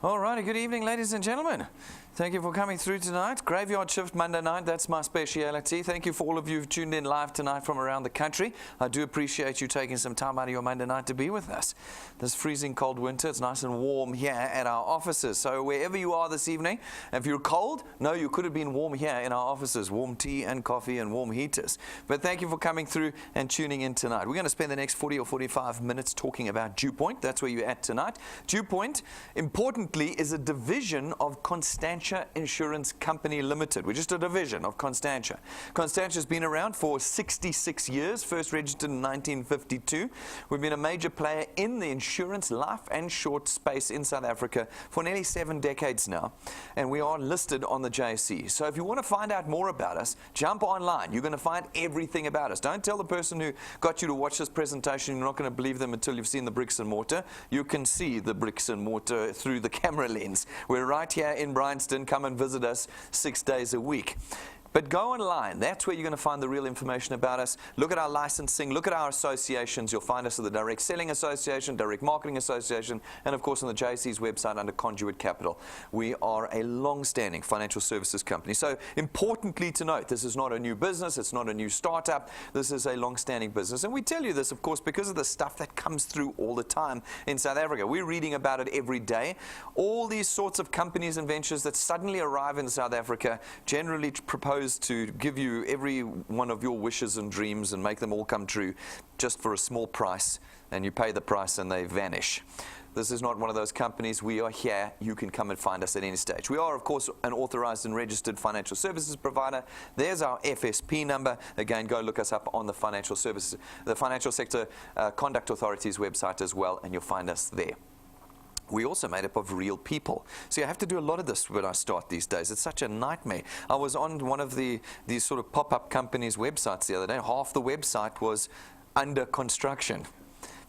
All righty, good evening, ladies and gentlemen. Thank you for coming through tonight. Graveyard shift Monday night, that's my speciality. Thank you for all of you who've tuned in live tonight from around the country. I do appreciate you taking some time out of your Monday night to be with us. This freezing cold winter, it's nice and warm here at our offices. So wherever you are this evening, if you're cold, no, you could have been warm here in our offices. Warm tea and coffee and warm heaters. But thank you for coming through and tuning in tonight. We're going to spend the next 40 or 45 minutes talking about DuePoint. That's where you're at tonight. DuePoint, importantly, is a division of Constantia Insurance Company Limited. We're just a division of Constantia. Constantia's been around for 66 years, first registered in 1952. We've been a major player in the insurance, life and short space in South Africa for nearly 7 decades now, and we are listed on the JSE. So if you want to find out more about us, jump online. You're going to find everything about us. Don't tell the person who got you to watch this presentation you're not going to believe them until you've seen the bricks and mortar. You can see the bricks and mortar through the camera lens. We're right here in Bryanston. Come and visit us 6 days a week. But go online. That's where you're going to find the real information about us. Look at our licensing. Look at our associations. You'll find us at the Direct Selling Association, Direct Marketing Association, and of course on the JSE's website under Conduit Capital. We are a long-standing financial services company. So importantly to note, this is not a new business. It's not a new startup. This is a long-standing business. And we tell you this, of course, because of the stuff that comes through all the time in South Africa. We're reading about it every day. All these sorts of companies and ventures that suddenly arrive in South Africa generally propose to give you every one of your wishes and dreams and make them all come true just for a small price, and you pay the price and they vanish. This is not one of those companies. We are here. You can come and find us at any stage. We are, of course, an authorized and registered financial services provider. There's our FSP number. Again, go look us up on the Financial Sector Conduct Authority's website as well, and you'll find us there. We're also made up of real people. So I have to do a lot of this when I start these days. It's such a nightmare. I was on one of these sort of pop-up companies' websites the other day. Half the website was under construction.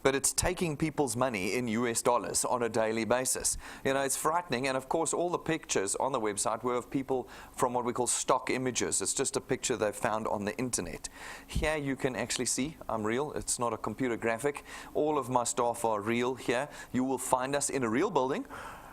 But it's taking people's money in US dollars on a daily basis. You know, it's frightening. And of course, all the pictures on the website were of people from what we call stock images. It's just a picture they found on the internet. Here you can actually see I'm real. It's not a computer graphic. All of my staff are real here. You will find us in a real building,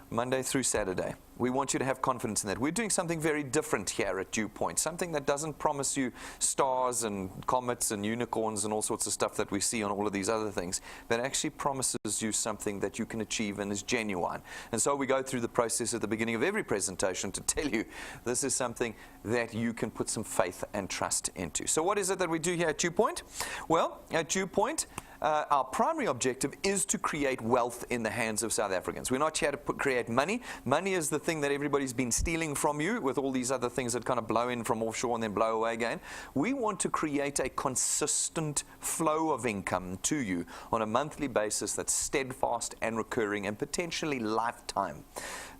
Monday through Saturday. We want you to have confidence in that. We're doing something very different here at DuePoint, something that doesn't promise you stars and comets and unicorns and all sorts of stuff that we see on all of these other things, but actually promises you something that you can achieve and is genuine. And so we go through the process at the beginning of every presentation to tell you this is something that you can put some faith and trust into. So what is it that we do here at DuePoint? Well, at DuePoint, our primary objective is to create wealth in the hands of South Africans. We're not here to create money. Money is the thing that everybody's been stealing from you with all these other things that kind of blow in from offshore and then blow away again. We want to create a consistent flow of income to you on a monthly basis that's steadfast and recurring and potentially lifetime.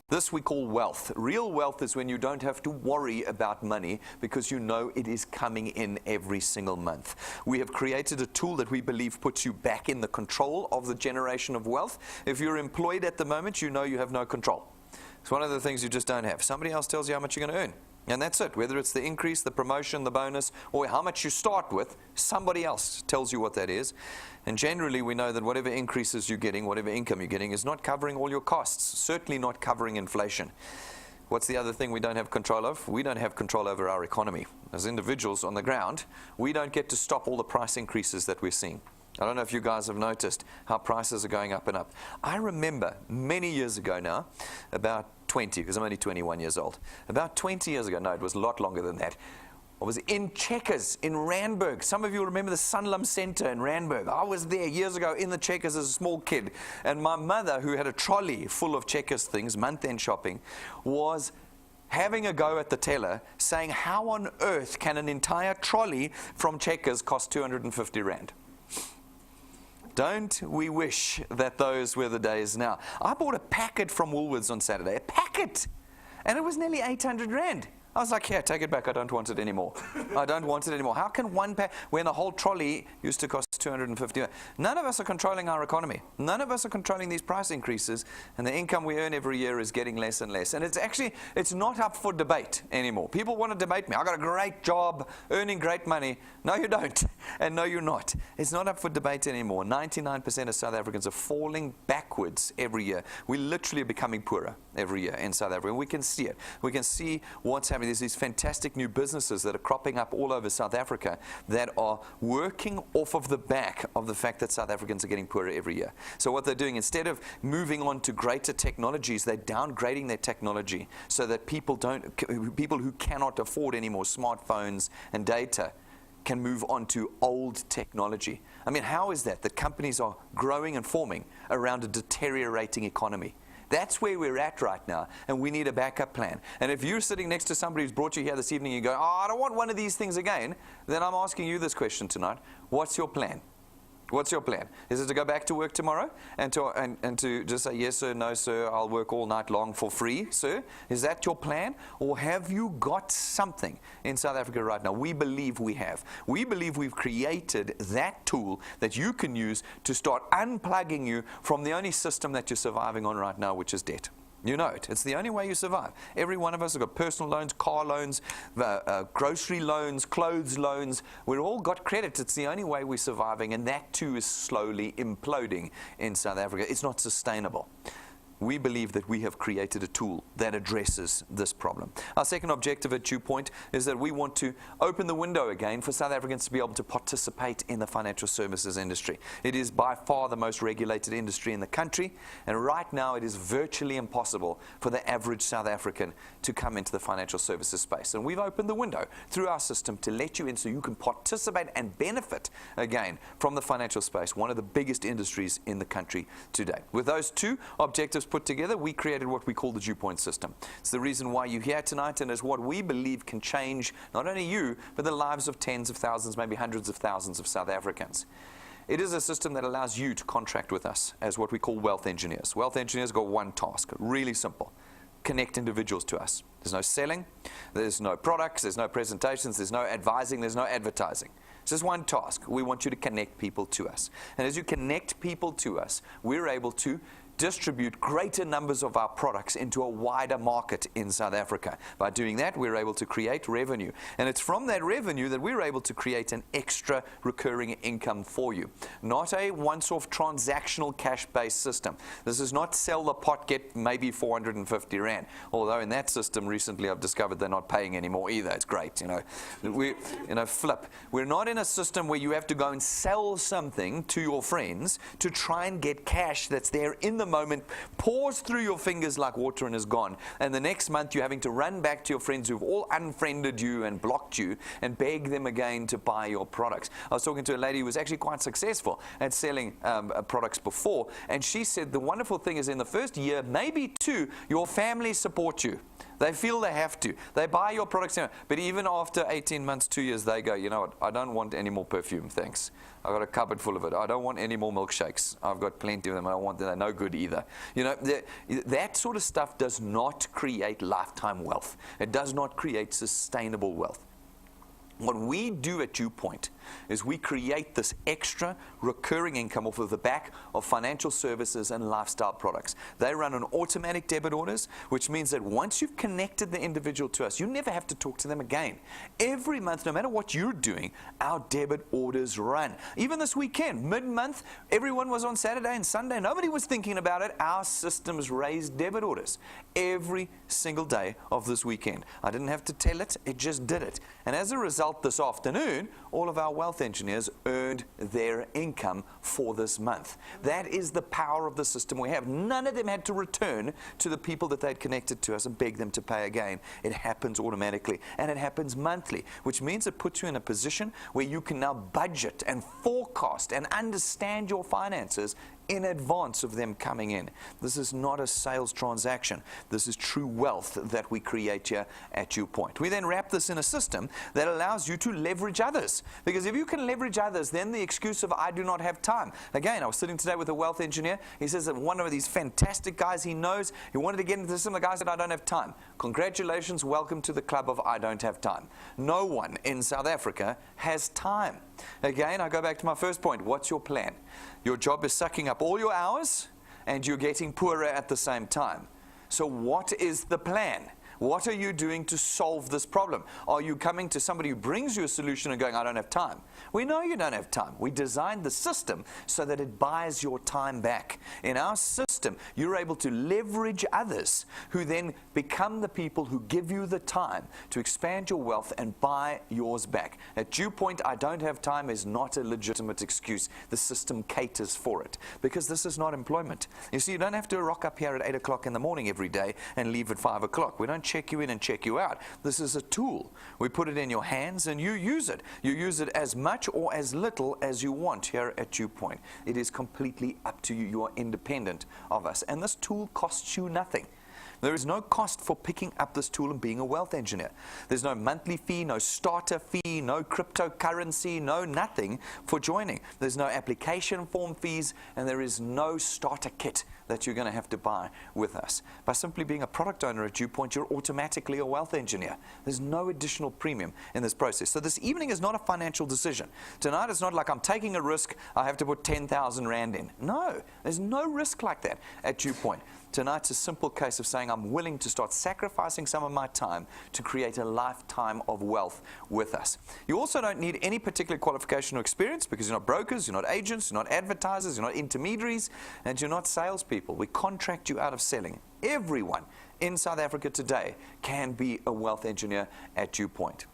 This we call wealth. Real wealth is when you don't have to worry about money because you know it is coming in every single month. We have created a tool that we believe puts you back in the control of the generation of wealth. If you're employed at the moment, you know you have no control. It's one of the things you just don't have. Somebody else tells you how much you're going to earn. And that's it. Whether it's the increase, the promotion, the bonus, or how much you start with, somebody else tells you what that is. And generally, we know that whatever increases you're getting, whatever income you're getting, is not covering all your costs, certainly not covering inflation. What's the other thing we don't have control of? We don't have control over our economy. As individuals on the ground, we don't get to stop all the price increases that we're seeing. I don't know if you guys have noticed how prices are going up and up. I remember many years ago now, about 20, because I'm only 21 years old. About 20 years ago, no, it was a lot longer than that. I was in Checkers in Randburg. Some of you remember the Sunlum Center in Randburg. I was there years ago in the Checkers as a small kid. And my mother, who had a trolley full of Checkers things, month-end shopping, was having a go at the teller, saying, how on earth can an entire trolley from Checkers cost 250 Rand? Don't we wish that those were the days now? I bought a packet from Woolworths on Saturday, a packet, and it was nearly 800 Rand. I was like, here, take it back, I don't want it anymore. I don't want it anymore. How can one pack, when a whole trolley used to cost 250. None of us are controlling our economy. None of us are controlling these price increases, and the income we earn every year is getting less and less. And it's not up for debate anymore. People want to debate me. I got a great job, earning great money. No, you don't. And no, you're not. It's not up for debate anymore. 99% of South Africans are falling backwards every year. We literally are becoming poorer every year in South Africa. And we can see it. We can see what's happening. There's these fantastic new businesses that are cropping up all over South Africa that are working off of the back of the fact that South Africans are getting poorer every year. So what they're doing, instead of moving on to greater technologies, they're downgrading their technology so that people who cannot afford any more smartphones and data can move on to old technology. I mean, how is that? That companies are growing and forming around a deteriorating economy. That's where we're at right now, and we need a backup plan. And if you're sitting next to somebody who's brought you here this evening and you go, oh, I don't want one of these things again, then I'm asking you this question tonight. What's your plan? What's your plan? Is it to go back to work tomorrow and to just say, yes, sir, no, sir, I'll work all night long for free, sir? Is that your plan? Or have you got something in South Africa right now? We believe we have. We believe we've created that tool that you can use to start unplugging you from the only system that you're surviving on right now, which is debt. You know it. It's the only way you survive. Every one of us have got personal loans, car loans, grocery loans, clothes loans. We've all got credit. It's the only way we're surviving, and that too is slowly imploding in South Africa. It's not sustainable. We believe that we have created a tool that addresses this problem. Our second objective at DuePoint is that we want to open the window again for South Africans to be able to participate in the financial services industry. It is by far the most regulated industry in the country, and right now it is virtually impossible for the average South African to come into the financial services space. And we've opened the window through our system to let you in so you can participate and benefit again from the financial space, one of the biggest industries in the country today. With those two objectives put together, we created what we call the DuePoint system. It's the reason why you're here tonight, and it's what we believe can change not only you, but the lives of tens of thousands, maybe hundreds of thousands of South Africans. It is a system that allows you to contract with us as what we call wealth engineers. Wealth engineers got one task, really simple: connect individuals to us. There's no selling, there's no products, there's no presentations, there's no advising, there's no advertising. It's just one task. We want you to connect people to us. And as you connect people to us, we're able to distribute greater numbers of our products into a wider market in South Africa. By doing that, we're able to create revenue. And it's from that revenue that we're able to create an extra recurring income for you. Not a once-off transactional cash-based system. This is not sell the pot, get maybe 450 Rand. Although in that system recently I've discovered they're not paying anymore either. It's great, you know. Flip. We're not in a system where you have to go and sell something to your friends to try and get cash that's there in the moment, pours through your fingers like water and is gone. And the next month you're having to run back to your friends who've all unfriended you and blocked you and beg them again to buy your products. I was talking to a lady who was actually quite successful at selling products before, and she said the wonderful thing is in the first year, maybe two, your family support you. They feel they have to. They buy your products, but even after 18 months, 2 years, they go, you know what, I don't want any more perfume, thanks. I've got a cupboard full of it. I don't want any more milkshakes. I've got plenty of them. I don't want them. They're no good either. You know, that sort of stuff does not create lifetime wealth. It does not create sustainable wealth. What we do at DuePoint is we create this extra recurring income off of the back of financial services and lifestyle products. They run on automatic debit orders, which means that once you've connected the individual to us, you never have to talk to them again. Every month, no matter what you're doing, our debit orders run. Even this weekend, mid-month, everyone was on Saturday and Sunday. Nobody was thinking about it. Our systems raised debit orders every single day of this weekend. I didn't have to tell it. It just did it. And as a result, this afternoon, all of our wealth engineers earned their income for this month. That is the power of the system we have. None of them had to return to the people that they'd connected to us and beg them to pay again. It happens automatically, and it happens monthly, which means it puts you in a position where you can now budget and forecast and understand your finances in advance of them coming in. This is not a sales transaction. This is true wealth that we create here at DuePoint. We then wrap this in a system that allows you to leverage others. Because if you can leverage others, then the excuse of I do not have time. Again, I was sitting today with a wealth engineer. He says that one of these fantastic guys he knows, he wanted to get into the system. The guy said, I don't have time. Congratulations, welcome to the club of I don't have time. No one in South Africa has time. Again, I go back to my first point. What's your plan? Your job is sucking up all your hours and you're getting poorer at the same time. So what is the plan? What are you doing to solve this problem? Are you coming to somebody who brings you a solution and going, I don't have time? We know you don't have time. We designed the system so that it buys your time back. In our system, you're able to leverage others who then become the people who give you the time to expand your wealth and buy yours back. At DuePoint, I don't have time is not a legitimate excuse. The system caters for it because this is not employment. You see, you don't have to rock up here at 8 o'clock in the morning every day and leave at 5 o'clock. We don't check you in and check you out. This is a tool. We put it in your hands and you use it. You use it as much or as little as you want here at DuePoint. It is completely up to you. You are independent of us. And this tool costs you nothing. There is no cost for picking up this tool and being a wealth engineer. There's no monthly fee, no starter fee, no cryptocurrency, no nothing for joining. There's no application form fees, and there is no starter kit that you're going to have to buy with us. By simply being a product owner at DuePoint, you're automatically a wealth engineer. There's no additional premium in this process. So this evening is not a financial decision. Tonight it's not like I'm taking a risk, I have to put 10,000 Rand in. No, there's no risk like that at DuePoint. Tonight's a simple case of saying I'm willing to start sacrificing some of my time to create a lifetime of wealth with us. You also don't need any particular qualification or experience because you're not brokers, you're not agents, you're not advertisers, you're not intermediaries, and you're not salespeople. We contract you out of selling. Everyone in South Africa today can be a wealth engineer at DuePoint.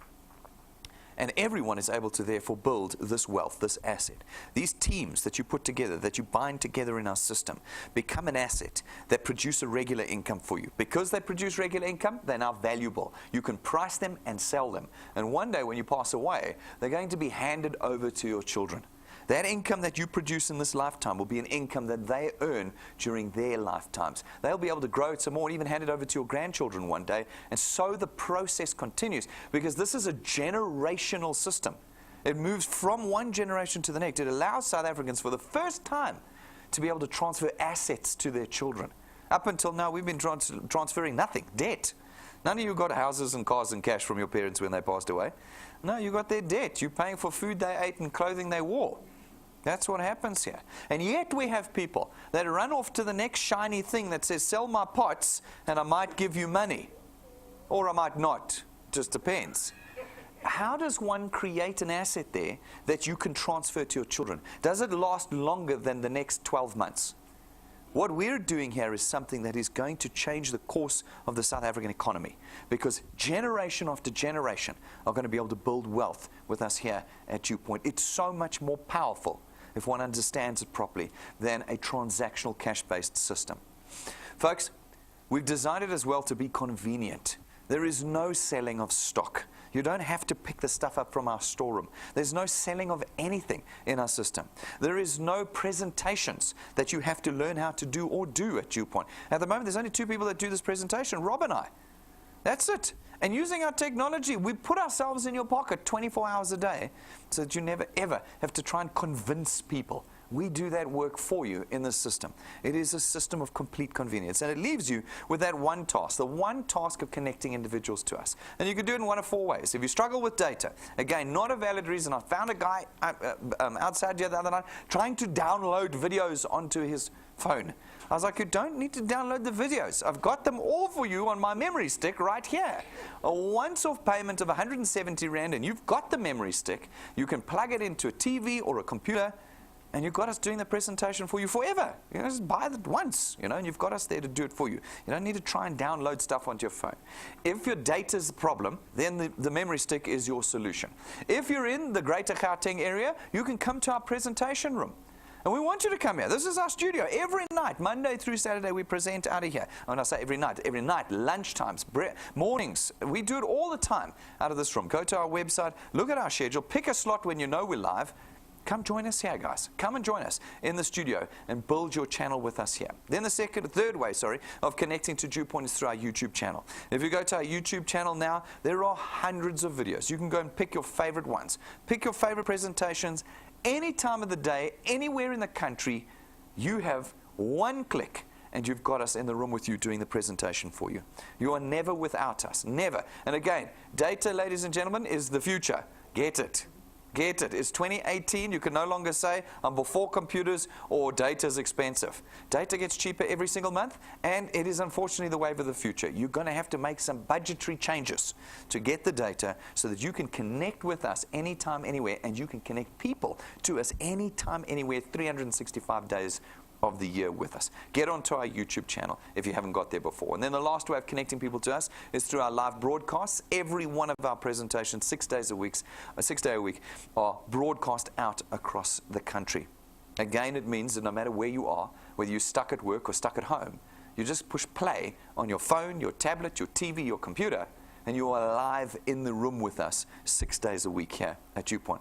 And everyone is able to therefore build this wealth, this asset. These teams that you put together, that you bind together in our system, become an asset that produce a regular income for you. Because they produce regular income, they're now valuable. You can price them and sell them. And one day when you pass away, they're going to be handed over to your children. That income that you produce in this lifetime will be an income that they earn during their lifetimes. They'll be able to grow it some more and even hand it over to your grandchildren one day. And so the process continues because this is a generational system. It moves from one generation to the next. It allows South Africans for the first time to be able to transfer assets to their children. Up until now, we've been transferring nothing, debt. None of you got houses and cars and cash from your parents when they passed away. No, you got their debt. You're paying for food they ate and clothing they wore. That's what happens here. And yet we have people that run off to the next shiny thing that says, sell my pots and I might give you money. Or I might not. Just depends. How does one create an asset there that you can transfer to your children? Does it last longer than the next 12 months? What we're doing here is something that is going to change the course of the South African economy because generation after generation are going to be able to build wealth with us here at DuePoint. It's so much more powerful if one understands it properly than a transactional cash-based system. Folks, we've designed it as well to be convenient. There is no selling of stock. You don't have to pick the stuff up from our storeroom. There's no selling of anything in our system. There is no presentations that you have to learn how to do or do at DuePoint. At the moment, there's only two people that do this presentation, Rob and I. That's it. And using our technology, we put ourselves in your pocket 24 hours a day so that you never, ever have to try and convince people. We do that work for you in this system. It is a system of complete convenience. And it leaves you with that one task, the one task of connecting individuals to us. And you can do it in one of four ways. If you struggle with data, again, not a valid reason. I found a guy outside here the other night trying to download videos onto his phone. I was like, you don't need to download the videos. I've got them all for you on my memory stick right here. A once-off payment of 170 Rand, and you've got the memory stick. You can plug it into a TV or a computer, and you've got us doing the presentation for you forever. You know, just buy it once, you know, and you've got us there to do it for you. You don't need to try and download stuff onto your phone. If your data is the problem, then the memory stick is your solution. If you're in the Greater Gauteng area, you can come to our presentation room. And we want you to come here. This is our studio. Every night, Monday through Saturday, we present out of here. When I say every night, lunchtimes, mornings. We do it all the time out of this room. Go to our website, look at our schedule, pick a slot when you know we're live. come join us here, guys. Come and join us in the studio and build your channel with us here. Then the third way of connecting to DuePoint is through our YouTube channel. If you go to our YouTube channel now, there are hundreds of videos. You can go and pick your favorite ones. Pick your favorite presentations. Any time of the day, anywhere in the country, you have one click and you've got us in the room with you doing the presentation for you. You are never without us, never. And again, data, ladies and gentlemen, is the future. Get it. Get it. It's 2018. You can no longer say, I'm before computers or data is expensive. Data gets cheaper every single month, and it is unfortunately the wave of the future. You're going to have to make some budgetary changes to get the data so that you can connect with us anytime, anywhere, and you can connect people to us anytime, anywhere, 365 days of the year with us. Get onto our YouTube channel if you haven't got there before. And then the last way of connecting people to us is through our live broadcasts. Every one of our presentations, 6 days a week, are broadcast out across the country. Again, it means that no matter where you are, whether you're stuck at work or stuck at home, you just push play on your phone, your tablet, your TV, your computer, and you are live in the room with us 6 days a week here at DuePoint.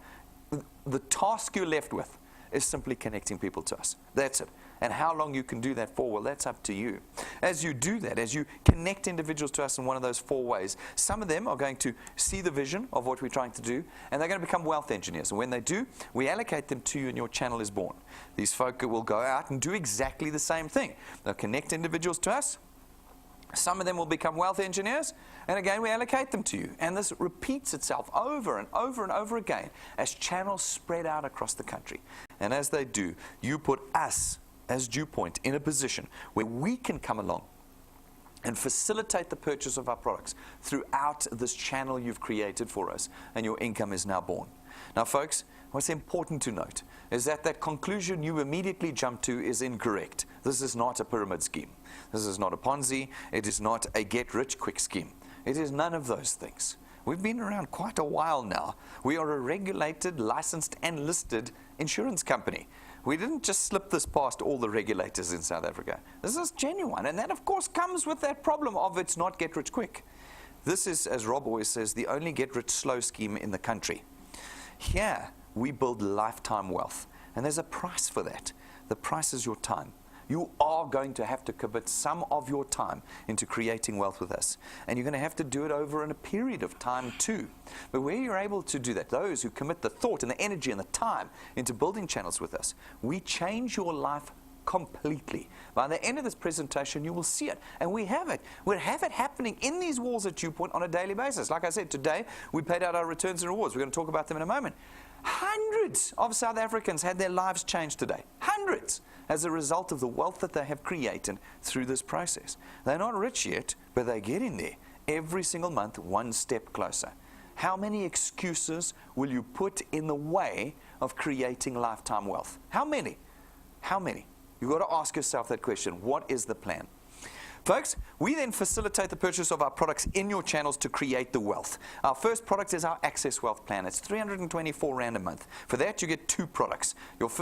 The task you're left with is simply connecting people to us. That's it. And how long you can do that for, well, that's up to you. As you do that, as you connect individuals to us in one of those 4 ways, some of them are going to see the vision of what we're trying to do, and they're going to become wealth engineers. And when they do, we allocate them to you and your channel is born. These folk will go out and do exactly the same thing. They'll connect individuals to us. Some of them will become wealth engineers, and again, we allocate them to you. And this repeats itself over and over and over again as channels spread out across the country. And as they do, you put us as DuePoint in a position where we can come along and facilitate the purchase of our products throughout this channel you've created for us, and your income is now born. Now, folks, what's important to note is that that conclusion you immediately jump to is incorrect. This is not a pyramid scheme. This is not a Ponzi. It is not a get-rich-quick scheme. It is none of those things. We've been around quite a while now. We are a regulated, licensed, and listed insurance company. We didn't just slip this past all the regulators in South Africa. This is genuine, and that, of course, comes with that problem of it's not get-rich-quick. This is, as Rob always says, the only get-rich-slow scheme in the country. Here, we build lifetime wealth, and there's a price for that. The price is your time. You are going to have to commit some of your time into creating wealth with us. And you're going to have to do it over in a period of time too. But where you're able to do that, those who commit the thought and the energy and the time into building channels with us, we change your life completely. By the end of this presentation, you will see it. And we have it. We have it happening in these walls at DuePoint on a daily basis. Like I said, today, we paid out our returns and rewards. We're going to talk about them in a moment. Hundreds of South Africans had their lives changed today. Hundreds. As a result of the wealth that they have created through this process. They're not rich yet, but they're getting there. Every single month, one step closer. How many excuses will you put in the way of creating lifetime wealth? How many? How many? You've got to ask yourself that question. What is the plan? Folks, we then facilitate the purchase of our products in your channels to create the wealth. Our first product is our Access Wealth Plan. It's 324 Rand a month. For that, you get 2 products,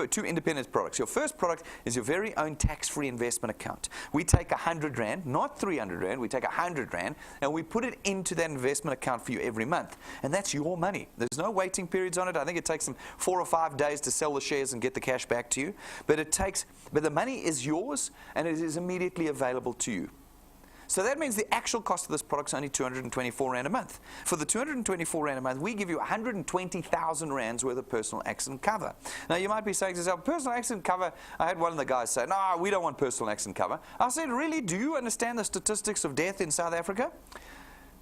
two independent products. Your first product is your very own tax-free investment account. We take 100 Rand, not 300 Rand, we take 100 Rand, and we put it into that investment account for you every month. And that's your money. There's no waiting periods on it. I think it takes them 4 or 5 days to sell the shares and get the cash back to you. But the money is yours, and it is immediately available to you. So that means the actual cost of this product is only 224 Rand a month. For the 224 Rand a month, we give you 120,000 Rands worth of personal accident cover. Now, you might be saying to yourself, personal accident cover, I had one of the guys say, no, we don't want personal accident cover. I said, really, do you understand the statistics of death in South Africa?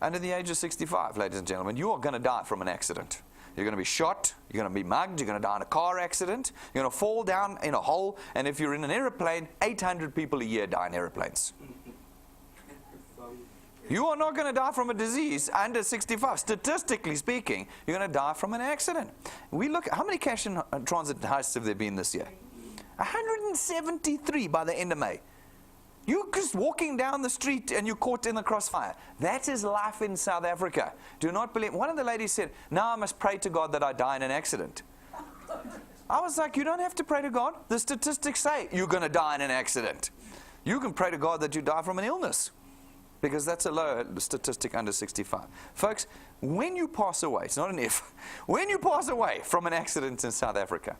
Under the age of 65, ladies and gentlemen, you are going to die from an accident. You're going to be shot, you're going to be mugged, you're going to die in a car accident, you're going to fall down in a hole, and if you're in an airplane, 800 people a year die in airplanes. You are not going to die from a disease under 65. Statistically speaking, you're going to die from an accident. We look, how many cash and transit heists have there been this year? 173 by the end of May. You're just walking down the street and you're caught in the crossfire. That is life in South Africa. Do not believe. One of the ladies said, now I must pray to God that I die in an accident. I was like, you don't have to pray to God. The statistics say you're going to die in an accident. You can pray to God that you die from an illness, because that's a low statistic under 65. Folks, when you pass away, it's not an if, when you pass away from an accident in South Africa,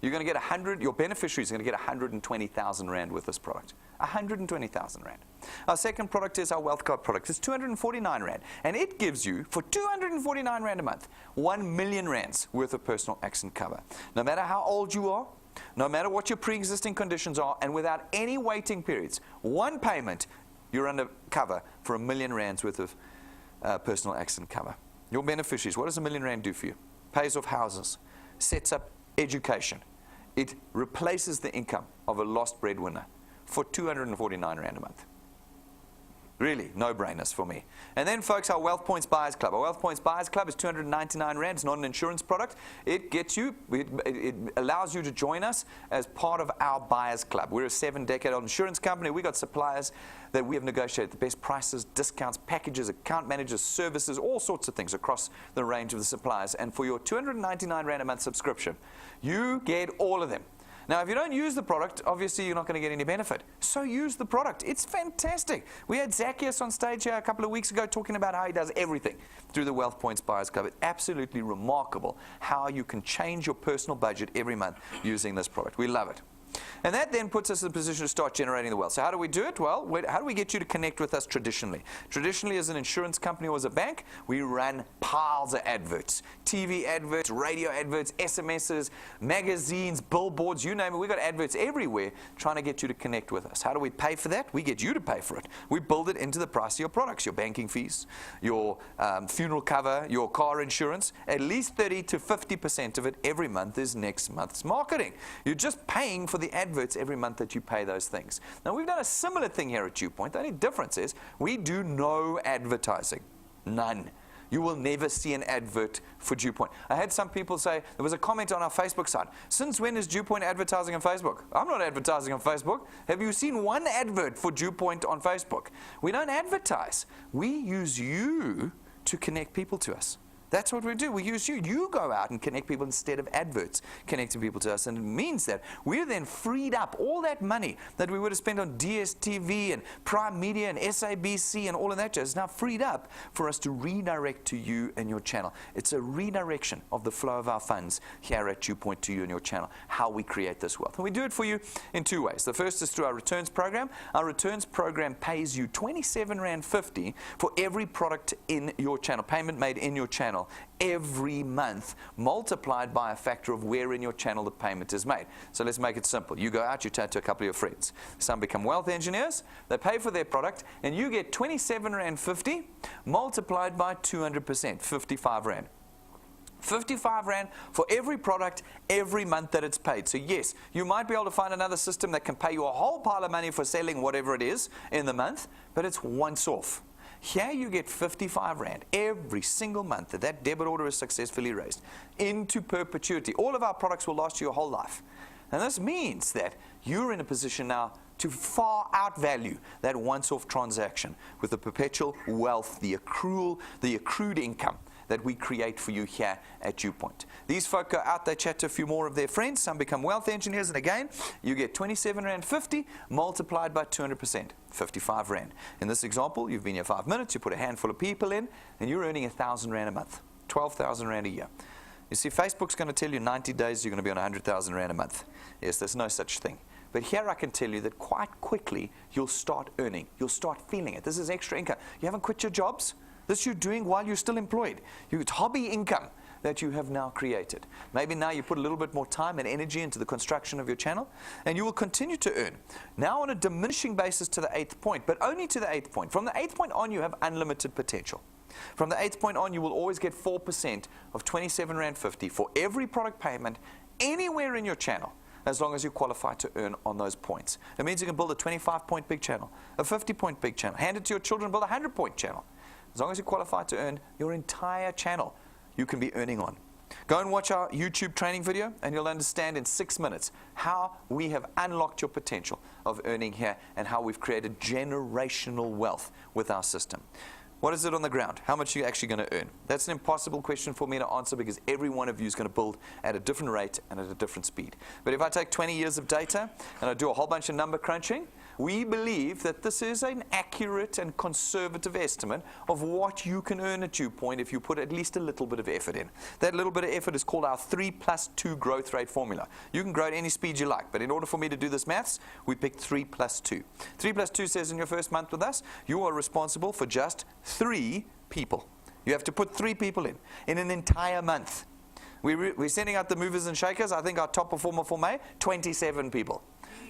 you're going to get 100, your beneficiary is going to get 120,000 Rand with this product. 120,000 Rand. Our second product is our Wealth Card product. It's 249 Rand. And it gives you, for 249 Rand a month, 1 million Rands worth of personal accident cover. No matter how old you are, no matter what your pre-existing conditions are, and without any waiting periods, one payment, you're under cover for 1 million Rands worth of personal accident cover. Your beneficiaries, what does 1 million Rand do for you? Pays off houses, sets up education. It replaces the income of a lost breadwinner for 249 Rand a month. Really, no-brainers for me. And then, folks, our Wealth Points Buyers Club. Our Wealth Points Buyers Club is 299 Rand. It's not an insurance product. It gets you, it allows you to join us as part of our Buyers Club. We're a 7-decade-old insurance company. We've got suppliers that we have negotiated the best prices, discounts, packages, account managers, services, all sorts of things across the range of the suppliers. And for your 299 Rand a month subscription, you get all of them. Now, if you don't use the product, obviously you're not going to get any benefit. So use the product. It's fantastic. We had Zacchaeus on stage here a couple of weeks ago talking about how he does everything through the Wealth Points Buyers Club. It's absolutely remarkable how you can change your personal budget every month using this product. We love it. And that then puts us in a position to start generating the wealth. So how do we do it? Well, how do we get you to connect with us traditionally? Traditionally, as an insurance company or as a bank, we run piles of adverts. TV adverts, radio adverts, SMSs, magazines, billboards, you name it. We've got adverts everywhere trying to get you to connect with us. How do we pay for that? We get you to pay for it. We build it into the price of your products, your banking fees, your funeral cover, your car insurance. At least 30 to 50% of it every month is next month's marketing. You're just paying for the adverts every month that you pay those things. Now, we've done a similar thing here at DuePoint. The only difference is we do no advertising. None. You will never see an advert for DuePoint. I had some people say, there was a comment on our Facebook site, since when is DuePoint advertising on Facebook? I'm not advertising on Facebook. Have you seen one advert for DuePoint on Facebook? We don't advertise. We use you to connect people to us. That's what we do. We use you. You go out and connect people instead of adverts connecting people to us. And it means that we're then freed up all that money that we would have spent on DSTV and Prime Media and SABC and all of that is now freed up for us to redirect to you and your channel. It's a redirection of the flow of our funds here at DuePoint to you and your channel, how we create this wealth. And we do it for you in two ways. The first is through our returns program. Our returns program pays you 27.50 Rand for every product in your channel, payment made in your channel, every month, multiplied by a factor of where in your channel the payment is made. So let's make it simple. You go out, you chat to a couple of your friends. Some become wealth engineers, they pay for their product, and you get 27.50 Rand multiplied by 200%, 55 Rand. 55 Rand for every product every month that it's paid. So yes, you might be able to find another system that can pay you a whole pile of money for selling whatever it is in the month, but it's once off. Here you get 55 Rand every single month that debit order is successfully raised into perpetuity. All of our products will last you your whole life. And this means that you're in a position now to far outvalue that once-off transaction with the perpetual wealth, the accrued income that we create for you here at DuePoint. These folk go out, they chat to a few more of their friends, some become wealth engineers, and again, you get 27.50 Rand multiplied by 200%, 55 Rand. In this example, you've been here 5 minutes, you put a handful of people in, and you're earning 1,000 Rand a month, 12,000 Rand a year. You see, Facebook's going to tell you 90 days you're going to be on 100,000 Rand a month. Yes, there's no such thing. But here I can tell you that quite quickly, you'll start earning, you'll start feeling it. This is extra income. You haven't quit your jobs. This you're doing while you're still employed. It's hobby income that you have now created. Maybe now you put a little bit more time and energy into the construction of your channel, and you will continue to earn. Now on a diminishing basis to the 8th point, but only to the 8th point. From the 8th point on, you have unlimited potential. From the 8th point on, you will always get 4% of 27.50 Rand for every product payment anywhere in your channel, as long as you qualify to earn on those points. It means you can build a 25-point big channel, a 50-point big channel, hand it to your children, build a 100-point channel. As long as you qualify to earn your entire channel, you can be earning on. Go and watch our YouTube training video, and you'll understand in 6 minutes how we have unlocked your potential of earning here and how we've created generational wealth with our system. What is it on the ground? How much are you actually going to earn? That's an impossible question for me to answer because every one of you is going to build at a different rate and at a different speed. But if I take 20 years of data and I do a whole bunch of number crunching, We believe that this is an accurate and conservative estimate of what you can earn at DuePoint if you put at least a little bit of effort in. That little bit of effort is called our 3+2 growth rate formula. You can grow at any speed you like, but in order for me to do this maths, we picked 3+2. 3+2 says in your first month with us, you are responsible for just 3 people. You have to put 3 people in an entire month. We're sending out the movers and shakers. I think our top performer for May, 27 people.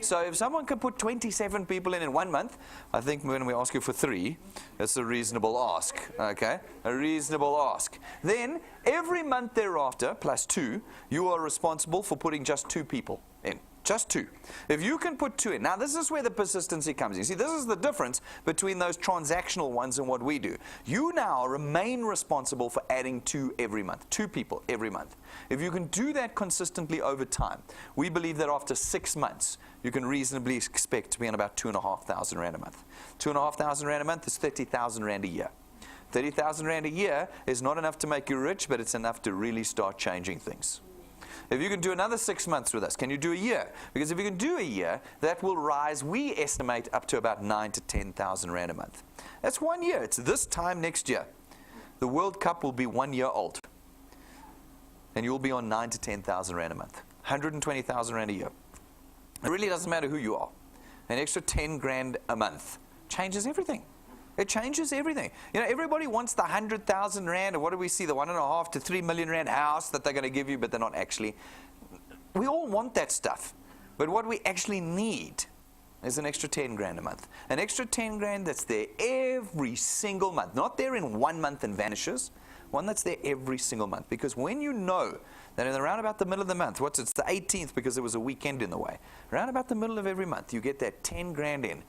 So if someone can put 27 people in 1 month, I think when we ask you for 3, it's a reasonable ask, okay? A reasonable ask. Then every month thereafter, +2, you are responsible for putting just 2 people in. Just 2. If you can put 2 in. Now, this is where the persistency comes in. You see, this is the difference between those transactional ones and what we do. You now remain responsible for adding 2 every month. 2 people every month. If you can do that consistently over time, we believe that after 6 months, you can reasonably expect to be on about 2,500 Rand a month. 2,500 Rand a month is 30,000 Rand a year. 30,000 Rand a year is not enough to make you rich, but it's enough to really start changing things. If you can do another 6 months with us, can you do a year? Because if you can do a year, that will rise, we estimate, up to about 9,000 to 10,000 Rand a month. That's 1 year. It's this time next year. The World Cup will be 1 year old. And you'll be on 9,000 to 10,000 Rand a month. 120,000 Rand a year. It really doesn't matter who you are. An extra 10 grand a month changes everything. It changes everything. You know, everybody wants the 100,000 Rand, or what do we see, the 1.5 to 3 million Rand house that they're going to give you, but they're not actually. We all want that stuff. But what we actually need is an extra 10 grand a month. An extra 10 grand that's there every single month. Not there in 1 month and vanishes. One that's there every single month. Because when you know that in around about the middle of the month, it's the 18th because there was a weekend in the way, around about the middle of every month, you get that 10 grand in.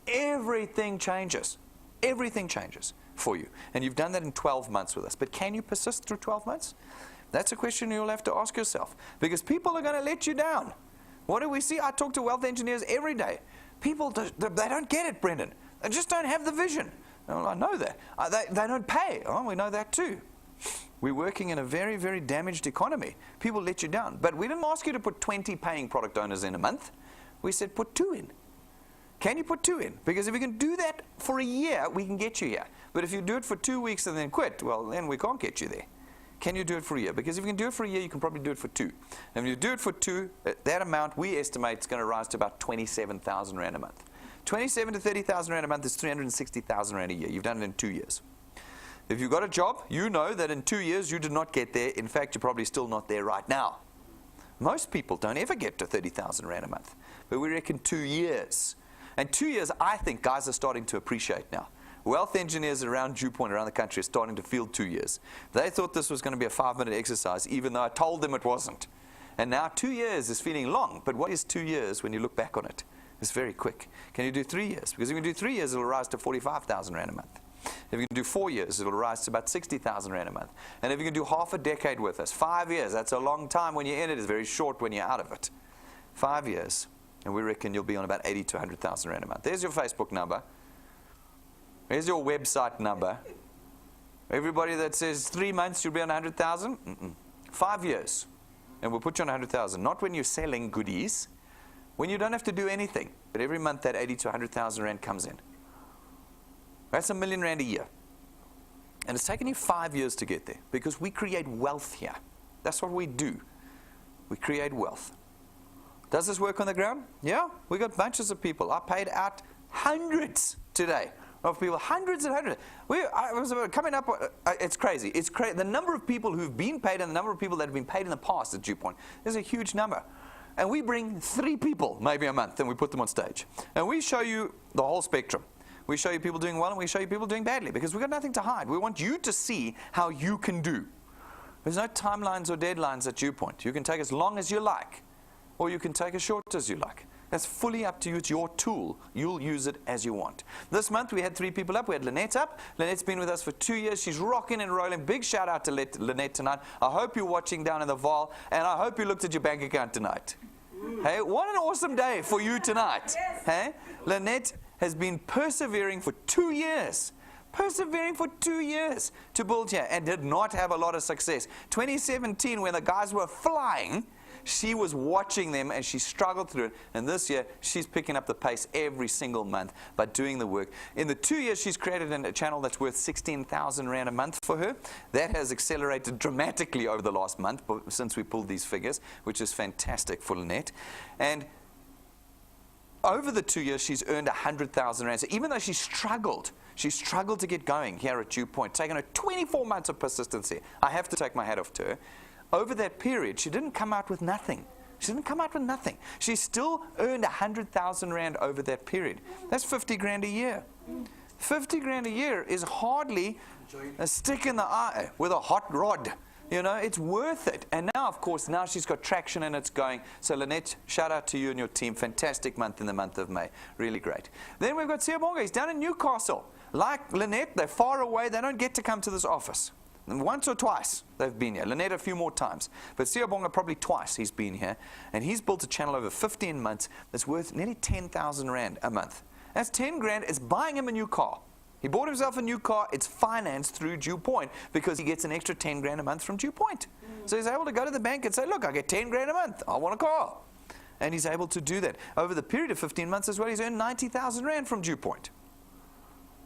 Everything changes. Everything changes for you. And you've done that in 12 months with us. But can you persist through 12 months? That's a question you'll have to ask yourself. Because people are going to let you down. What do we see? I talk to wealth engineers every day. People, they don't get it, Brendan. They just don't have the vision. Well, I know that. They don't pay. Oh, we know that too. We're working in a very, very damaged economy. People let you down. But we didn't ask you to put 20 paying product owners in a month. We said put 2 in. Can you put 2 in? Because if you can do that for a year, we can get you here. But if you do it for 2 weeks and then quit, well, then we can't get you there. Can you do it for a year? Because if you can do it for a year, you can probably do it for 2. And if you do it for 2, that amount we estimate is going to rise to about 27,000 Rand a month. 27 to 30,000 Rand a month is 360,000 Rand a year. You've done it in 2 years. If you've got a job, you know that in 2 years you did not get there. In fact, you're probably still not there right now. Most people don't ever get to 30,000 Rand a month. But we reckon 2 years. And 2 years, I think guys are starting to appreciate now. Wealth engineers around DuePoint, around the country, are starting to feel 2 years. They thought this was going to be a 5-minute exercise, even though I told them it wasn't. And now 2 years is feeling long. But what is 2 years when you look back on it? It's very quick. Can you do 3 years? Because if you can do 3 years, it'll rise to 45,000 Rand a month. If you can do 4 years, it'll rise to about 60,000 Rand a month. And if you can do half a decade with us, 5 years, that's a long time when you're in it. It's very short when you're out of it. 5 years. And we reckon you'll be on about 80 to 100,000 Rand a month. There's your Facebook number. There's your website number. Everybody that says 3 months you'll be on 100,000, 5 years. And we'll put you on 100,000. Not when you're selling goodies, when you don't have to do anything. But every month that 80 to 100,000 Rand comes in. That's $1 million a year. And it's taken you 5 years to get there. Because we create wealth here. That's what we do. We create wealth. Does this work on the ground? Yeah, we got bunches of people. I paid out hundreds today of people, hundreds and hundreds. I was coming up, it's crazy. It's crazy. The number of people who've been paid and the number of people that have been paid in the past at DuePoint is a huge number. And we bring 3 people maybe a month and we put them on stage. And we show you the whole spectrum. We show you people doing well and we show you people doing badly because we've got nothing to hide. We want you to see how you can do. There's no timelines or deadlines at DuePoint. You can take as long as you like. Or you can take as short as you like. That's fully up to you. It's your tool. You'll use it as you want. This month we had 3 people up. We had Lynette up. Lynette's been with us for 2 years. She's rocking and rolling. Big shout out to Lynette tonight. I hope you're watching down in the Val, and I hope you looked at your bank account tonight. Hey, what an awesome day for you tonight. Yes. Hey, Lynette has been persevering for 2 years. Persevering for 2 years to build here and did not have a lot of success. 2017, when the guys were flying, She was watching them and she struggled through it. And this year, she's picking up the pace every single month by doing the work. In the 2 years, she's created a channel that's worth 16,000 Rand a month for her. That has accelerated dramatically over the last month since we pulled these figures, which is fantastic for Lynette. And over the 2 years, she's earned 100,000 Rand. So even though she struggled to get going here at DuePoint, taking her 24 months of persistency. I have to take my hat off to her. Over that period, she didn't come out with nothing. She didn't come out with nothing. She still earned 100,000 Rand over that period. That's 50 grand a year. 50 grand a year is hardly a stick in the eye with a hot rod. You know, it's worth it. And now, of course, now she's got traction and it's going. So, Lynette, shout out to you and your team. Fantastic month in the month of May. Really great. Then we've got Siyabonga. He's down in Newcastle. Like Lynette, they're far away. They don't get to come to this office. And once or twice they've been here. Lynette a few more times. But Siyabonga probably twice he's been here. And he's built a channel over 15 months that's worth nearly 10,000 Rand a month. That's 10 grand. It's buying him a new car. He bought himself a new car. It's financed through DuePoint because he gets an extra 10 grand a month from DuePoint. So he's able to go to the bank and say, look, I get 10 grand a month. I want a car. And he's able to do that. Over the period of 15 months as well, he's earned 90,000 Rand from DuePoint.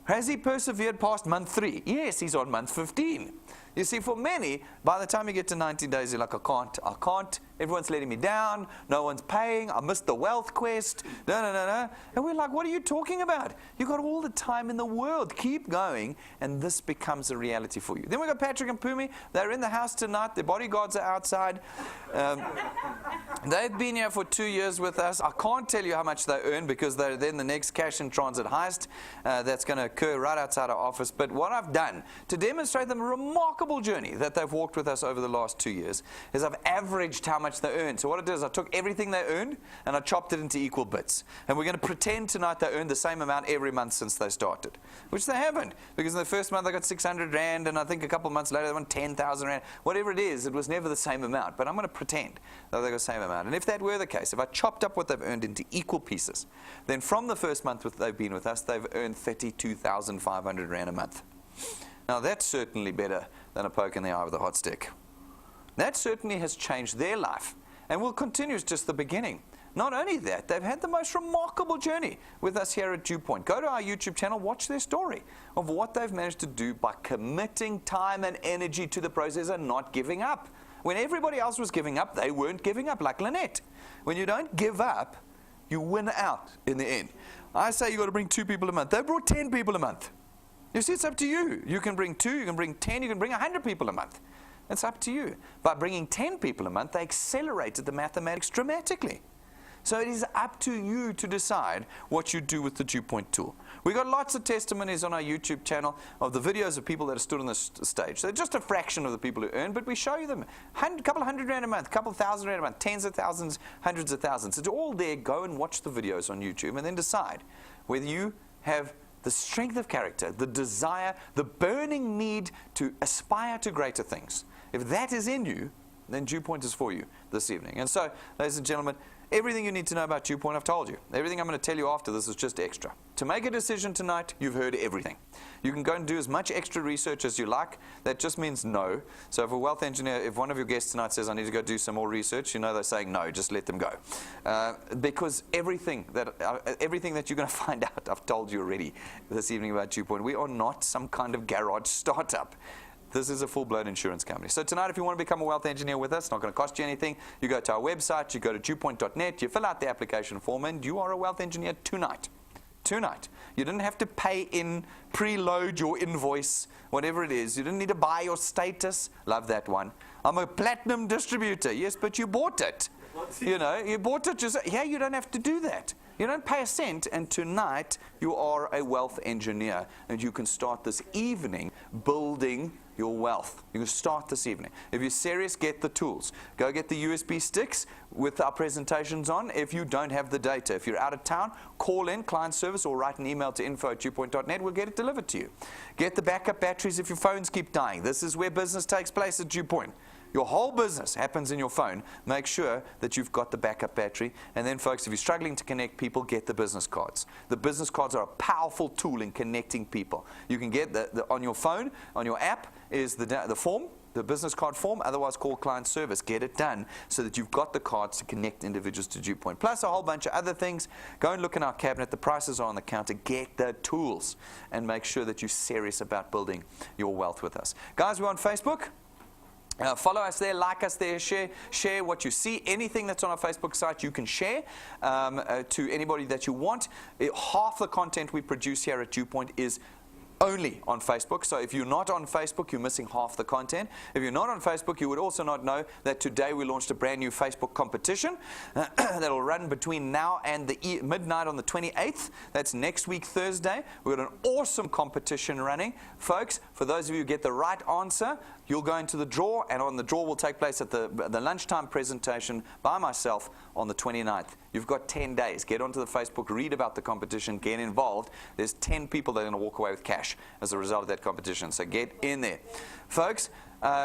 Has he persevered past month 3? Yes, he's on month 15. You see, for many, by the time you get to 90 days, you're like, I can't. Everyone's letting me down. No one's paying. I missed the wealth quest. No. And we're like, what are you talking about? You've got all the time in the world. Keep going, and this becomes a reality for you. Then we've got Patrick and Pumi. They're in the house tonight. Their bodyguards are outside. They've been here for 2 years with us. I can't tell you how much they earn because they're then the next cash in transit heist that's going to occur right outside our office. But what I've done to demonstrate the remarkable journey that they've walked with us over the last 2 years is I've averaged how much they earn. So what I did is I took everything they earned and I chopped it into equal bits. And we're going to pretend tonight they earned the same amount every month since they started, which they haven't, because in the first month they got 600 Rand, and I think a couple of months later they won 10,000 Rand. Whatever it is, it was never the same amount. But I'm going to pretend that they got the same amount. And if that were the case, if I chopped up what they've earned into equal pieces, then from the first month they've been with us, they've earned 32,500 Rand a month. Now that's certainly better than a poke in the eye with a hot stick. That certainly has changed their life and will continue. It's just the beginning. Not only that, they've had the most remarkable journey with us here at DuePoint. Go to our YouTube channel, watch their story of what they've managed to do by committing time and energy to the process and not giving up. When everybody else was giving up, they weren't giving up, like Lynette. When you don't give up, you win out in the end. I say you've got to bring 2 people a month. They brought 10 people a month. You see, it's up to you. You can bring 2, you can bring 10, you can bring 100 people a month. It's up to you. By bringing 10 people a month, they accelerated the mathematics dramatically. So it is up to you to decide what you do with the DuePoint tool. We've got lots of testimonies on our YouTube channel of the videos of people that have stood on the stage. They're just a fraction of the people who earn, but we show you them. A couple of 100 Rand a month, a couple of 1,000 Rand a month, tens of thousands, hundreds of thousands. It's all there. Go and watch the videos on YouTube and then decide whether you have the strength of character, the desire, the burning need to aspire to greater things. If that is in you, then DuePoint is for you this evening. And so, ladies and gentlemen, everything you need to know about DuePoint, I've told you. Everything I'm going to tell you after this is just extra. To make a decision tonight, you've heard everything. You can go and do as much extra research as you like. That just means no. So if a wealth engineer, if one of your guests tonight says, I need to go do some more research, you know they're saying no, just let them go. Because everything that you're going to find out, I've told you already this evening about DuePoint. We are not some kind of garage startup. This is a full-blown insurance company. So tonight, if you want to become a wealth engineer with us, it's not going to cost you anything. You go to our website, you go to DuePoint.net, you fill out the application form, and you are a wealth engineer tonight. Tonight. You didn't have to pay in, preload your invoice, whatever it is. You didn't need to buy your status. Love that one. I'm a platinum distributor. Yes, but you bought it. You know, you bought it just, yeah, you don't have to do that. You don't pay a cent, and tonight you are a wealth engineer, and you can start this evening building your wealth. You can start this evening. If you're serious, get the tools. Go get the USB sticks with our presentations on. If you don't have the data, if you're out of town, call in client service or write an email to info@DuePoint.net. We'll get it delivered to you. Get the backup batteries if your phones keep dying. This is where business takes place at DuePoint. Your whole business happens in your phone. Make sure that you've got the backup battery. And then, folks, if you're struggling to connect people, get the business cards. The business cards are a powerful tool in connecting people. You can get on your phone, on your app, is the form, the business card form, otherwise called client service. Get it done so that you've got the cards to connect individuals to DuePoint. Plus a whole bunch of other things. Go and look in our cabinet. The prices are on the counter. Get the tools and make sure that you're serious about building your wealth with us. Guys, we're on Facebook. Follow us there, like us there, share what you see. Anything that's on our Facebook site you can share to anybody that you want. Half the content we produce here at DuePoint is only on Facebook. So if you're not on Facebook, you're missing half the content. If you're not on Facebook, you would also not know that today we launched a brand new Facebook competition that'll run between now and the midnight on the 28th. That's next week, Thursday. We've got an awesome competition running. Folks, for those of you who get the right answer, you'll go into the draw, and on the draw will take place at the lunchtime presentation by myself on the 29th. You've got 10 days. Get onto the Facebook, read about the competition, get involved. There's 10 people that are going to walk away with cash as a result of that competition. So get in there. Folks,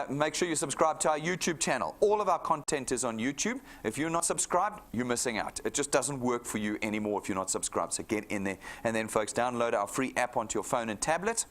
make sure you subscribe to our YouTube channel. All of our content is on YouTube. If you're not subscribed, you're missing out. It just doesn't work for you anymore if you're not subscribed. So get in there. And then, folks, download our free app onto your phone and tablet.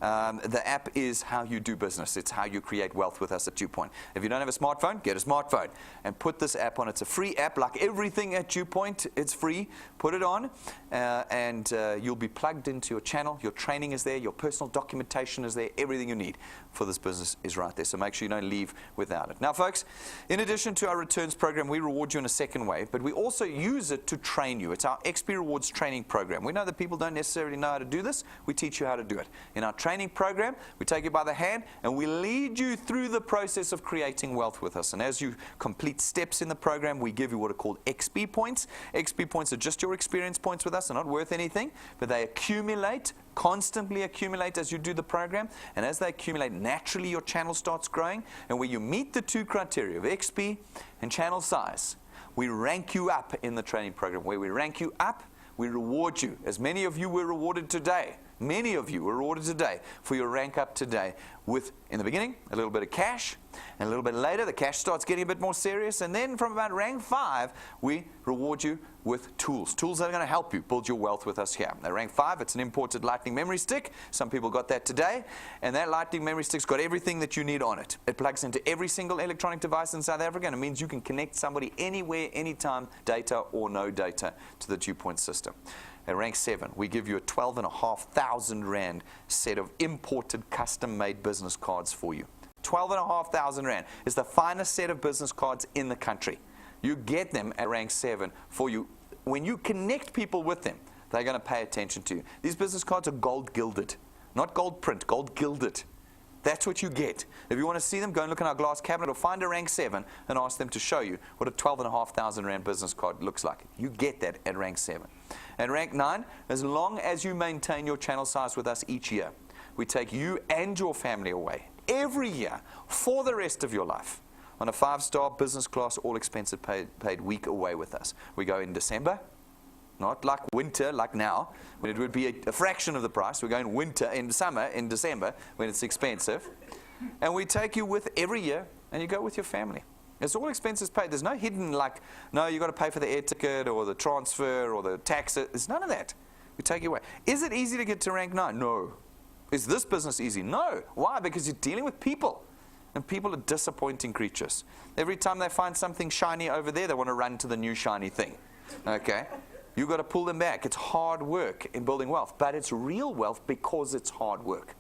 The app is how you do business. It's how you create wealth with us at DuePoint. If you don't have a smartphone, get a smartphone and put this app on. It's a free app, like everything at DuePoint. It's free. Put it on, and you'll be plugged into your channel. Your training is there. Your personal documentation is there. Everything you need for this business is right there. So make sure you don't leave without it. Now, folks, in addition to our returns program, we reward you in a second way, but we also use it to train you. It's our XP Rewards training program. We know that people don't necessarily know how to do this. We teach you how to do it. In our training program, we take you by the hand and we lead you through the process of creating wealth with us. And as you complete steps in the program, we give you what are called XP points. XP points are just your experience points with us. They're not worth anything, but they accumulate, constantly accumulate as you do the program. And as they accumulate, naturally your channel starts growing. And when you meet the two criteria of XP and channel size, we rank you up in the training program. Where we rank you up, we reward you. As many of you were rewarded today. Many of you were rewarded today for your rank up today with, in the beginning, a little bit of cash, and a little bit later, the cash starts getting a bit more serious, and then from about rank 5, we reward you with tools that are going to help you build your wealth with us here. At rank 5, it's an imported lightning memory stick. Some people got that today, and that lightning memory stick's got everything that you need on it. It plugs into every single electronic device in South Africa, and it means you can connect somebody anywhere, anytime, data or no data, to the DuePoint system. At rank 7, we give you a 12,500 Rand set of imported custom-made business cards for you. 12,500 Rand is the finest set of business cards in the country. You get them at rank 7 for you. When you connect people with them, they're going to pay attention to you. These business cards are gold gilded, not gold print, gold gilded. That's what you get. If you want to see them, go and look in our glass cabinet or find a rank 7 and ask them to show you what a 12,500 Rand business card looks like. You get that at rank 7. At rank 9, as long as you maintain your channel size with us each year, we take you and your family away every year for the rest of your life on a 5-star business class, all expenses paid week away with us. We go in December, not like winter, like now, when it would be a fraction of the price. We go in winter, in summer, in December, when it's expensive. And we take you with every year, and you go with your family. It's all expenses paid. There's no hidden, like, no, you've got to pay for the air ticket or the transfer or the tax. There's none of that. We take you away. Is it easy to get to rank 9? No. Is this business easy? No. Why? Because you're dealing with people. And people are disappointing creatures. Every time they find something shiny over there, they want to run to the new shiny thing. Okay? You've got to pull them back. It's hard work in building wealth. But it's real wealth because it's hard work.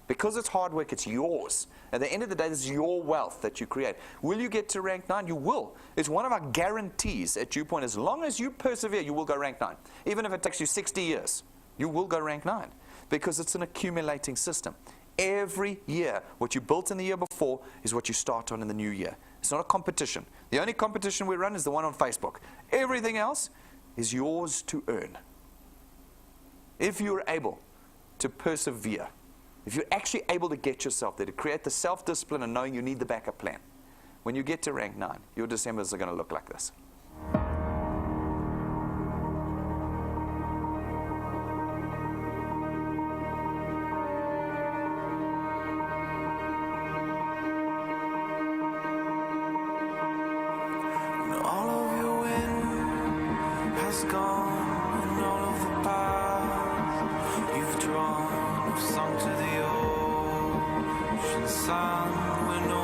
Because it's hard work, it's yours. At the end of the day, this is your wealth that you create. Will you get to rank 9? You will. It's one of our guarantees at DuePoint. As long as you persevere, you will go rank 9. Even if it takes you 60 years, you will go rank 9. Because it's an accumulating system. Every year, what you built in the year before is what you start on in the new year. It's not a competition. The only competition we run is the one on Facebook. Everything else is yours to earn. If you're able to persevere, if you're actually able to get yourself there, to create the self-discipline and knowing you need the backup plan, when you get to rank 9, your Decembers are going to look like this. Sung to the ocean sun when no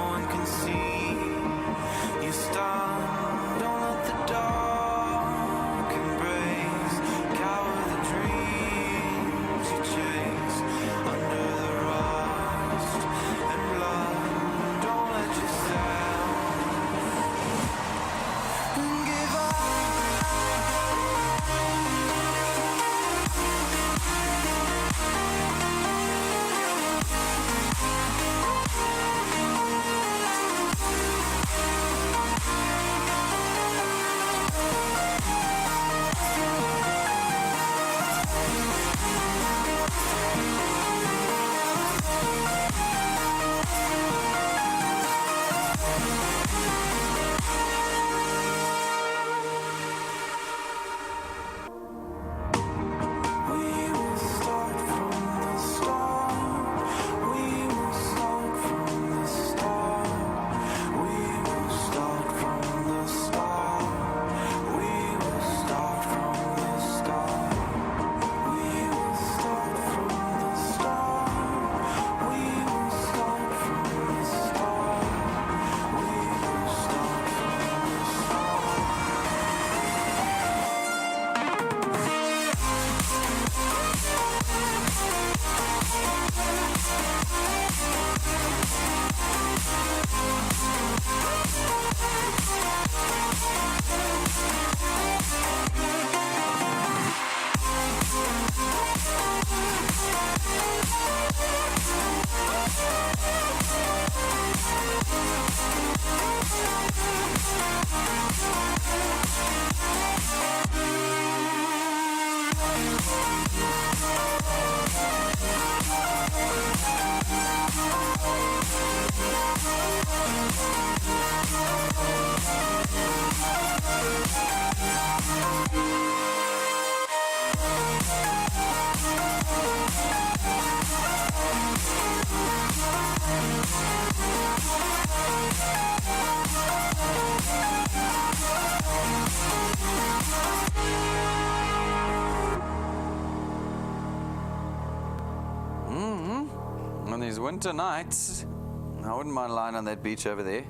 These winter nights, I wouldn't mind lying on that beach over there.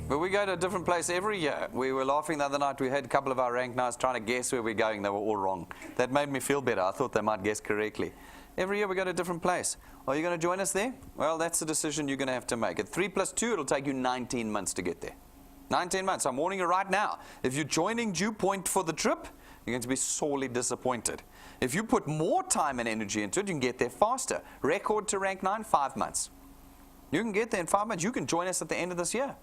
But we go to a different place every year. We were laughing the other night. We had a couple of our ranked nights trying to guess where we're going. They were all wrong. That made me feel better. I thought they might guess correctly. Every year we go to a different place. Are you going to join us there? Well, that's the decision you're going to have to make. At 3 + 2, it'll take you 19 months to get there. 19 months. I'm warning you right now. If you're joining DuePoint for the trip, you're going to be sorely disappointed. If you put more time and energy into it, you can get there faster. Record to rank 9, 5 months. You can get there in 5 months. You can join us at the end of this year.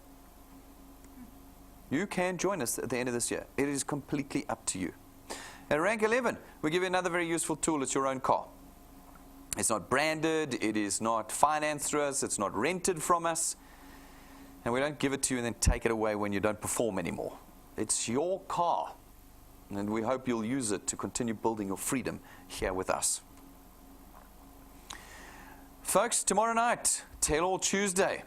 You can join us at the end of this year. It is completely up to you. At rank 11, we give you another very useful tool. It's your own car. It's not branded. It is not financed through us. It's not rented from us. And we don't give it to you and then take it away when you don't perform anymore. It's your car. And we hope you'll use it to continue building your freedom here with us. Folks, tomorrow night, Tell All Tuesday.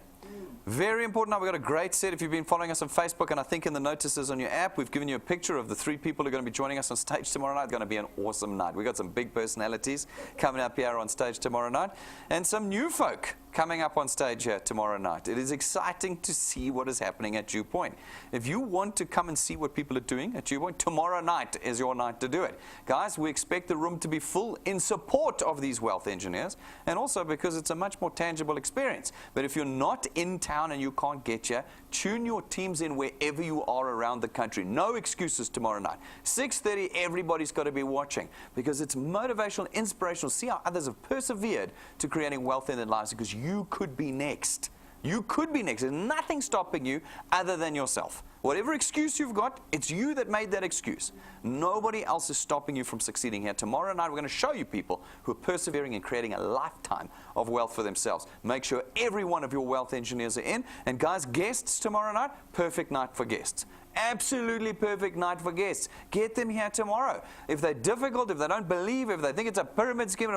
Very important night. We've got a great set. If you've been following us on Facebook, and I think in the notices on your app, we've given you a picture of the 3 people who are going to be joining us on stage tomorrow night. It's going to be an awesome night. We've got some big personalities coming up here on stage tomorrow night, and some new folk coming up on stage here tomorrow night. It is exciting to see what is happening at DuePoint. If you want to come and see what people are doing at DuePoint, tomorrow night is your night to do it. Guys, we expect the room to be full in support of these wealth engineers, and also because it's a much more tangible experience. But if you're not in town and you can't get here, tune your teams in wherever you are around the country. No excuses tomorrow night. 6:30, everybody's got to be watching, because it's motivational, inspirational. See how others have persevered to creating wealth in their lives, because you could be next. You could be next. There's nothing stopping you other than yourself. Whatever excuse you've got, it's you that made that excuse. Nobody else is stopping you from succeeding here. Tomorrow night, we're going to show you people who are persevering and creating a lifetime of wealth for themselves. Make sure every one of your wealth engineers are in. And guys, guests tomorrow night, perfect night for guests. Absolutely perfect night for guests. Get them here tomorrow. If they're difficult, if they don't believe, if they think it's a pyramid scheme,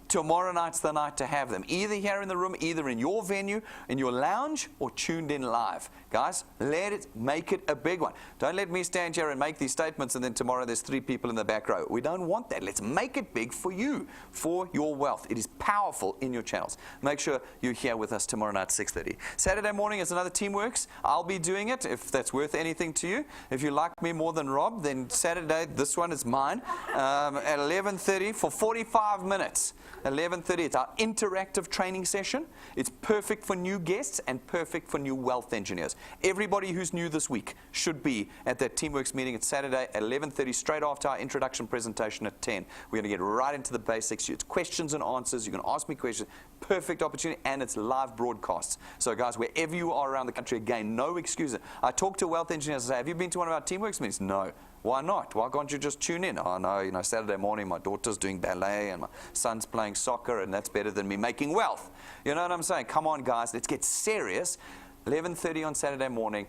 tomorrow night's the night to have them. Either here in the room, either in your venue, in your lounge, or tuned in live. Guys, make it a big one. Don't let me stand here and make these statements and then tomorrow there's 3 people in the back row. We don't want that. Let's make it big for you, for your wealth. It is powerful in your channels. Make sure you're here with us tomorrow night, 6:30. Saturday morning is another Teamworks. I'll be doing it if that's worth anything to you. If you like me more than Rob, then Saturday, this one is mine, at 11:30 for 45 minutes. 11:30, it's our interactive training session. It's perfect for new guests and perfect for new wealth engineers. Everybody who's new this week should be at that Teamworks meeting. It's Saturday at 11:30, straight after our introduction presentation at 10. We're going to get right into the basics. It's questions and answers. You can ask me questions. Perfect opportunity, and it's live broadcasts. So guys, wherever you are around the country, again, no excuses. I talk to wealth engineers and say, have you been to one of our Teamworks meetings? No. Why not? Why can't you just tune in? Oh no, Saturday morning my daughter's doing ballet and my son's playing soccer, and that's better than me making wealth. You know what I'm saying? Come on guys, let's get serious. 11:30 on Saturday morning.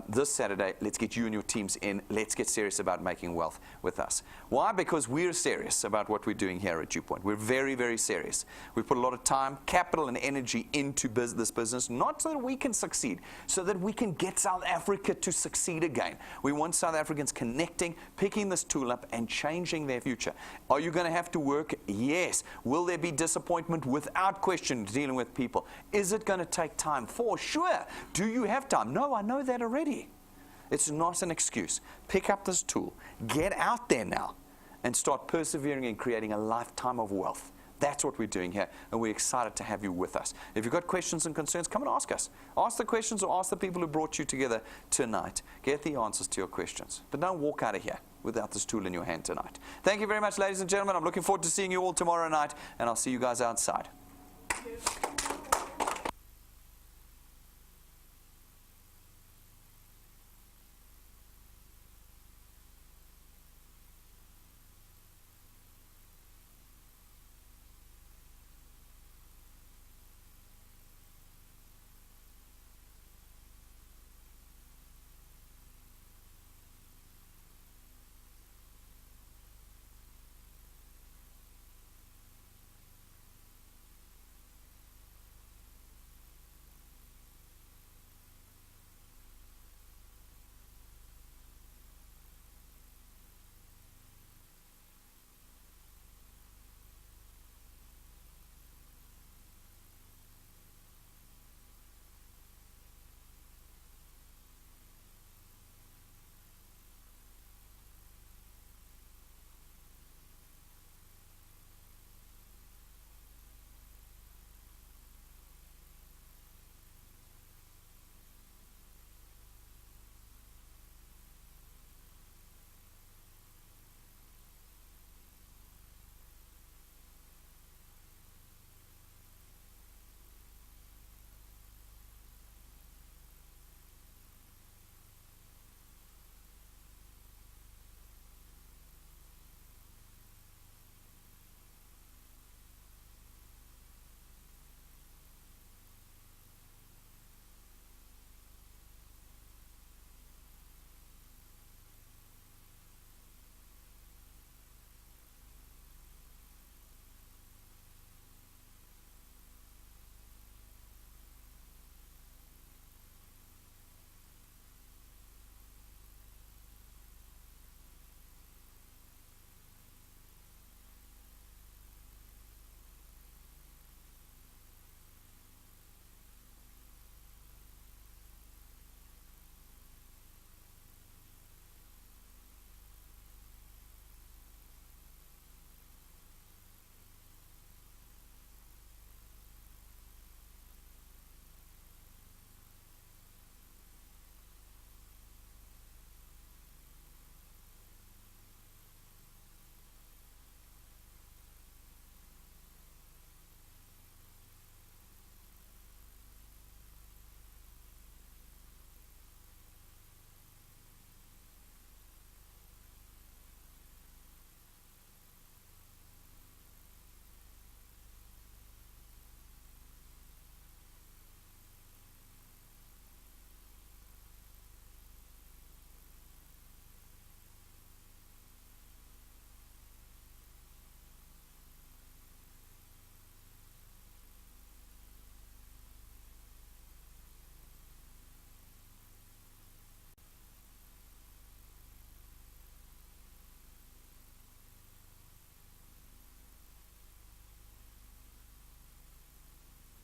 This Saturday, let's get you and your teams in. Let's get serious about making wealth with us. Why? Because we're serious about what we're doing here at DuePoint. We're very, very serious. We put a lot of time, capital, and energy into this business, not so that we can succeed, so that we can get South Africa to succeed again. We want South Africans connecting, picking this tool up, and changing their future. Are you going to have to work? Yes. Will there be disappointment? Without question, dealing with people. Is it going to take time? For sure. Do you have time? No, I know that already. It's not an excuse. Pick up this tool, get out there now, and start persevering and creating a lifetime of wealth. That's what we're doing here, and we're excited to have you with us. If you've got questions and concerns, come and ask us. Ask the questions, or ask the people who brought you together tonight. Get the answers to your questions. But don't walk out of here without this tool in your hand tonight. Thank you very much, ladies and gentlemen. I'm looking forward to seeing you all tomorrow night, and I'll see you guys outside.